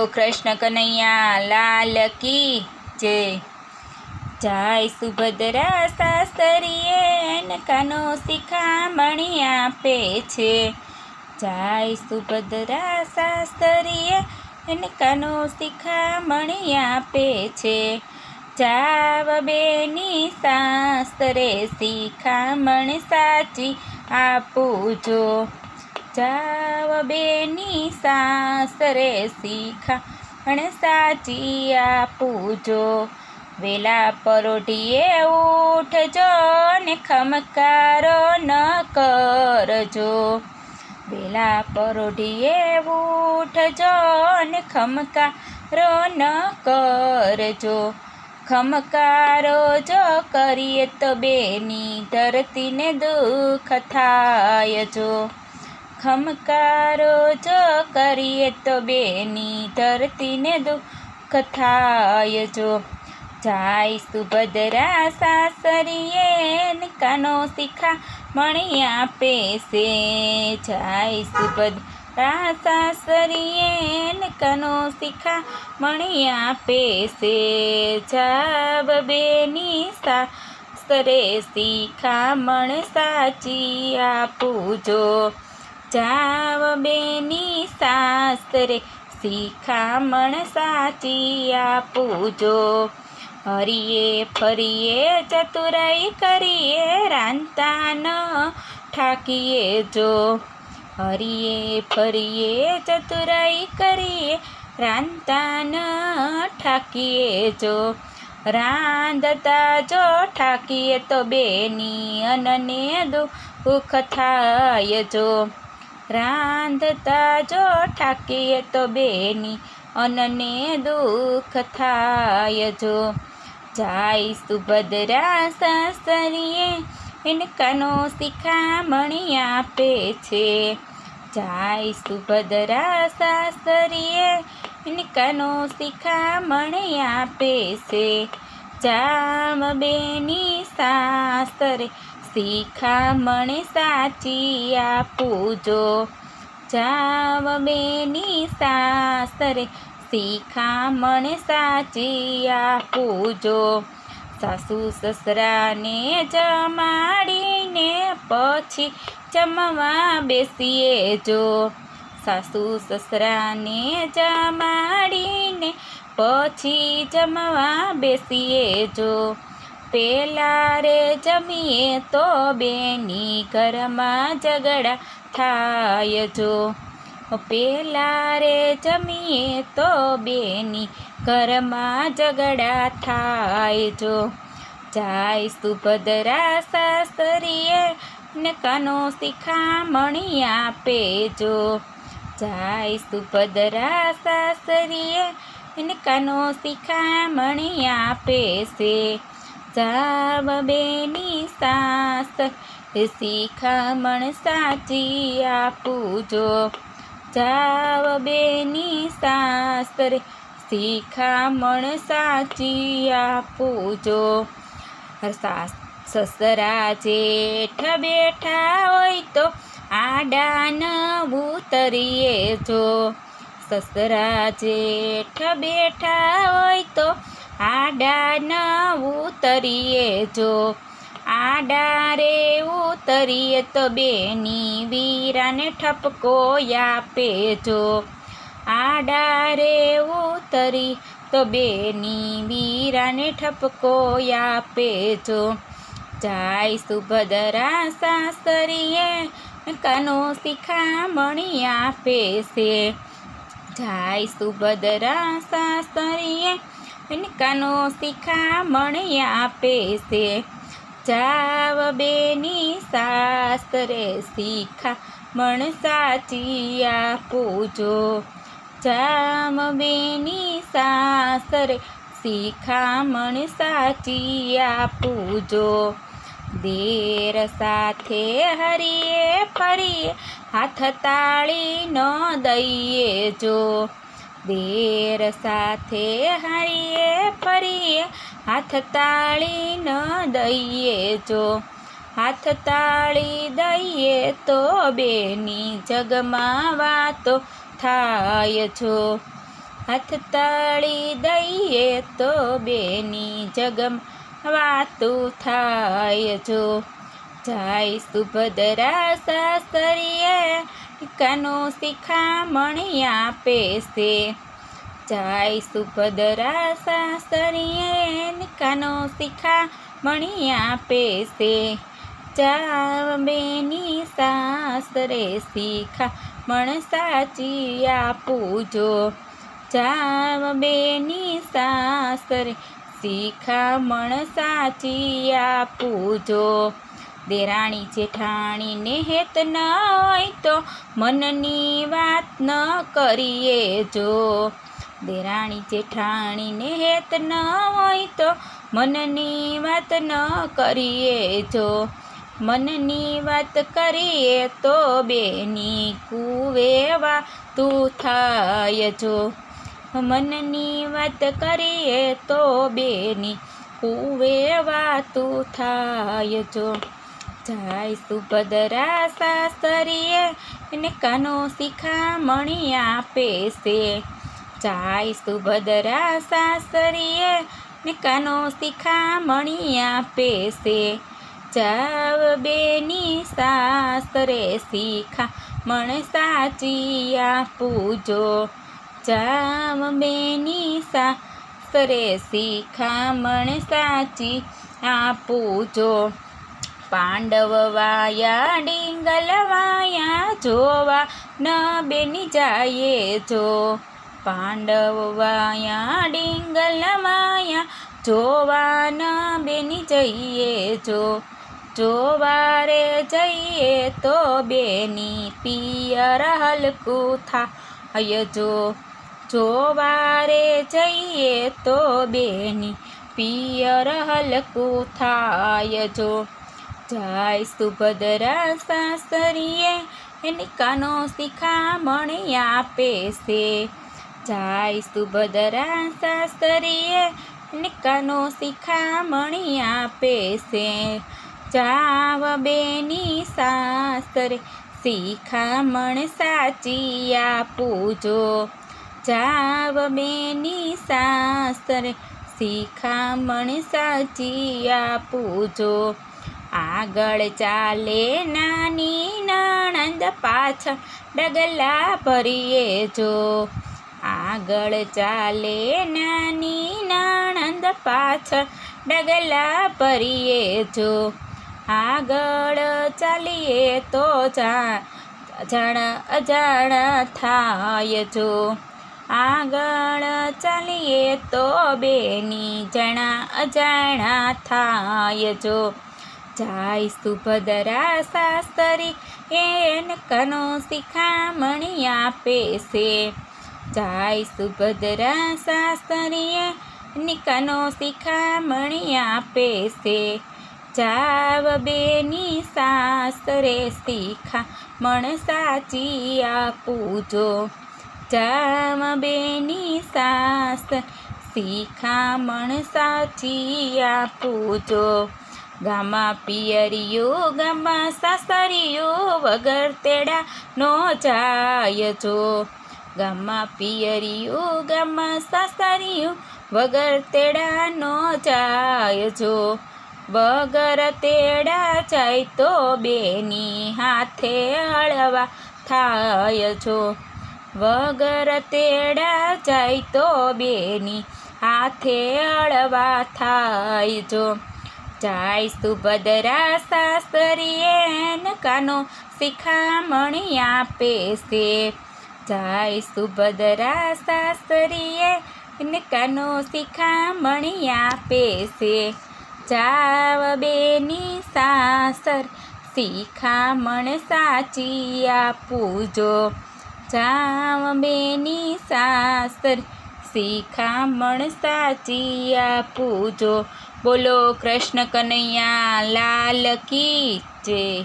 કૃષ્ણ કનૈયા લાલ કી જય। જાય સુભદ્રા સાસરીએ એને કાનો શિખામણી આપે છે। જાય સુભદ્રા સાસરીએ એને કાનો શિખામણી આપે છે। જાવ બેની સાસરે શિખામણ સાચી આપુજો। જાવ બેની સાસરે શિખામણ સાચી આપુજો। વેલા પરોઢીએ ઉઠજો ને ખમકારો ન કરજો। વેલા પરોઢીએ ઉઠજો ને ખમકારો ન કરજો। ખમકારો જો કરીએ તો બેની ધરતીને દુઃખ થાય જો। ખમકારો જો કરીએ તો બેની ધરતીને દુઃખ થાય જો। જાય સુભદ્રા સાસરીએ ને કાનો શિખામણી આપે છે। જાય સુભદ્રા સાસરીએ ને કાનો શિખામણી આપે છે। જાવ બેની સાસરે શિખામણ સાચી આપુજો। જાવ બેની સાસરે શિખામણ સાચી આપુજો। હરીએ ફરીએ ચતુરાઈ કરીએ રાંતા ન ઠાકીએ જો। હરીએ ફરીએ ચતુરાઈ કરીએ રાંતા ન ઠાકીએ જો। રાંધતા જો ઠાકીએ તો બેની અનને દુઃખ થાય જો। રાંધતા જો ઠાકીએ તો બેની અનને દુઃખ થાય જો। જાય સુભદ્રા સાસરીએ એને કાનો શિખામણી આપે છે। જાય સુભદ્રા સાસરીએ એને કાનો શિખામણી આપે છે। જાવ બેની સાસરે શિખામણ સાચી આપુજો। જાવ બેની સાસરે શિખામણ સાચી આપુજો। સાસુ સસરાને જમાડીને પછી જમવા બેસીએ જો। સાસુ સસરાને જમાડીને પછી જમવા બેસીએ જો। પેલા રે જમીએ તો બેની ઘરમાં ઝઘડા થાય જો। પેલા રે જમીએ તો બેની ઘરમાં ઝઘડા થાય જો। જાય સુભદ્રા સાસરીએ ને કાનો શિખામણી આપે જો। જાય સુભદ્રા સાસરીએ ને કાનો શિખામણી આપે છે। જાવ બેની સાસરે શિખામણ સાચી આપુજો। જાવ બેની સાસરે શિખામણ સાચી આપુજો। સસરા જેઠ બેઠા હોય તો આડા ન ઉતરીએ જો। સસરા જેઠ બેઠા હોય તો આડા ન ઉતરીએ જો। આડા રે ઉતરીએ તો બેની વીરાને ઠપકો આપે જો। આડા રે ઉતરી તો બેની વીરાને ઠપકો આપે જો। જાય સુભદ્રા સાસરીએ કાનો શિખામણી આપે છે। જાય સુભદ્રા સાસરીએ કાનો શિખામણી આપે છે। જાવ બેની સાસરે શિખામણ સાચી આપુજો। જાવ બેની સાસરે શિખામણ સાચી આપુજો। દેર સાથે હરીએ ફરીએ હાથ તાળી ન દઈએ જો। દેર સાથે હરીએ ફરીએ હાથ તાળી ન દઈએ જો। હાથ તાળી દઈએ તો બેની જગમાં વાતો થાય જો। હાથ તાળી દઈએ તો બેની જગમ વાતું થાય જો. જાય સુભદ્રા સાસરીએ કાનો શિખામણી આપે છે. જાય સુભદ્રા સાસરીએ કાનો શિખામણી આપે છે. જાવ બેની સાસરે શિખામણ સાચી આપું જો. જાવ બેની સાસરે શિખામણ સાચી આપું જો. દેરાણી જેઠાણીને હેત ન હોય તો મનની વાત ન કરીએ જો. દેરાણી જેઠાણીને હેત ન હોય તો મનની વાત ન કરીએ જો. મનની વાત કરીએ તો બેની કુવે વાતું થાય જો. મનની વાત કરીએ તો બેની કુવે વાતું થાય જો. જાય સુભદ્રા સાસરીએ એને કાનો શિખામણી આપે છે. જાય સુભદ્રા સાસરીએ ને કાનો શિખામણી આપે છે. જાવ બેની સાસરે શિખામણ સાચી આપું જો. જાવ બેની સાસરે શિખામણ સાચી આપું જો. પાંડવ વાયા ડિંગલ વાયા જોવા ન બેની જાયે જો. પાંડવ વાયા ડિંગલ વાયા જોવા ન બેની જઈએ જો. જોવા રે જઈએ તો બેની પિયર હલકું થાય જો. જોવા રે જઈએ તો બેની પિયર હલકું થાય જો. જાય સુભદ્રા સાસરીએ એની કાનો શિખામણી આપે છે. જાય સુભદ્રા સાસરીએ એની કાનો શિખામણી આપે છે. જાવ બેની સાસરે શિખામણ સાચી આપું જો. જાવ બેની સાસરે શિખામણ સાચી આપું જો. આગળ ચાલે નાની નણંદ પાછળ ડગલા ભરીએ જો. આગળ ચાલે નાની નણંદ પાછળ ડગલા ભરીએ જો. આગળ ચાલીએ તો જાણા અજાણા થાય જો. આગળ ચાલીએ તો બેની જાણા અજાણા થાય જો. જાય સુભદ્રા સાસરી એને કાનો શિખામણી આપે છે. જાય સુભદ્રા સાસરીએ એને કાનો શિખામણી આપે છે. જાવ બેની સાસરે શિખામણ સાચી આપું જો. જાવ બેની સાસરે શિખામણ સાચી આપું જો. ગામમાં પિયરિયું ગામમાં સાસરિયું વગર તેડા નો જાય જો. ગામમાં પિયરિયું ગામમાં સાસરિયું વગર તેડા નો જાય જો. વગર તેડા જાય તો બેની હાથે હળવા થાય જો. વગર તેડા જાય તો બેની હાથે હળવા થાય જો. જાય સુભદ્રા સાસરીએ કાનો શિખામણી આપે છે. જાય સુભદ્રા સાસરીએ કાનો શિખામણી આપે છે. જાવ બેની સાસર શિખામણ સાચી આપું જો. જાવ બેની સાસર શિખામણ સાચી આપું જો. બોલો કૃષ્ણ કનૈયા લાલ કી જય.